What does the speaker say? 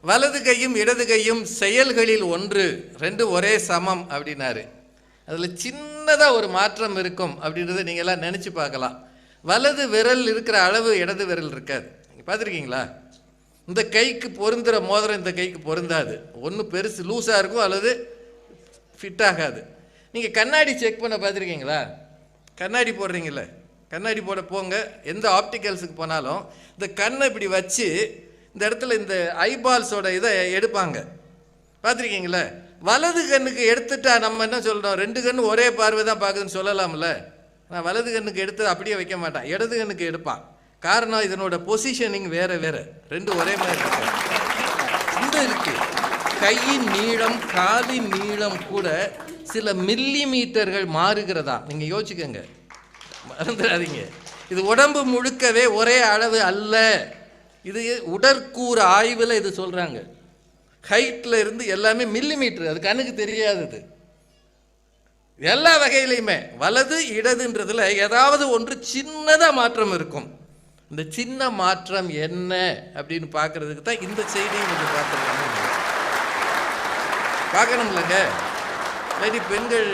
வலது கையும் இடது கையும் செயல்களில் ஒன்று, ரெண்டு ஒரே சமம் அப்படின்னாரு. அதில் சின்னதாக ஒரு மாற்றம் இருக்கும் அப்படின்றத நீங்கள்லாம் நினச்சி பார்க்கலாம். வலது விரல் இருக்கிற அளவு இடது விரல் இருக்காது. நீங்கள் பார்த்துருக்கீங்களா? இந்த கைக்கு பொருந்துகிற மோதிரம் இந்த கைக்கு பொருந்தாது. ஒன்று பெருசு லூஸாக இருக்கும் அல்லது ஃபிட் ஆகாது. நீங்கள் கண்ணாடி செக் பண்ண பார்த்துருக்கீங்களா? கண்ணாடி போடுறீங்கள, கண்ணாடி போட போங்க, எந்த ஆப்டிக்கல்ஸுக்கு போனாலும் இந்த கண்ணை இப்படி வச்சு இந்த இடத்துல இந்த ஐபால்ஸோட இதை எடுப்பாங்க, பார்த்துருக்கீங்களா? வலது கண்ணுக்கு எடுத்துட்டா நம்ம என்ன சொல்கிறோம், ரெண்டு கண்ணு ஒரே பார்வை தான் பார்க்குதுன்னு சொல்லலாம்ல. நான் வலது கண்ணுக்கு எடுத்து அப்படியே வைக்க மாட்டான், இடது கண்ணுக்கு எடுப்பான். காரணம் இதனோட பொசிஷனிங் வேறு வேறு, ரெண்டு ஒரே மாதிரி இருக்கு. இந்த இருக்கு கையின் நீளம் காலின் நீளம் கூட சில மில்லி மீட்டர்கள் மாறுகிறதா. நீங்கள் யோசிச்சுக்கோங்க, மறந்துடாதீங்க. இது உடம்பு முழுக்கவே ஒரே அளவு அல்ல. இது உடற்கூறு ஆய்வில் இது சொல்கிறாங்க. ஹைட்டில் இருந்து எல்லாமே மில்லி மீட்டர், அது கண்ணுக்கு தெரியாதது. எல்லா வகையிலையுமே வலது இடதுன்றதுல ஏதாவது ஒன்று சின்னதாக மாற்றம் இருக்கும். இந்த சின்ன மாற்றம் என்ன அப்படின்னு பார்க்கறதுக்கு தான் இந்த செய்தியை நீங்கள் பார்க்கணும்லங்க. இல்லாட்டி பெண்கள்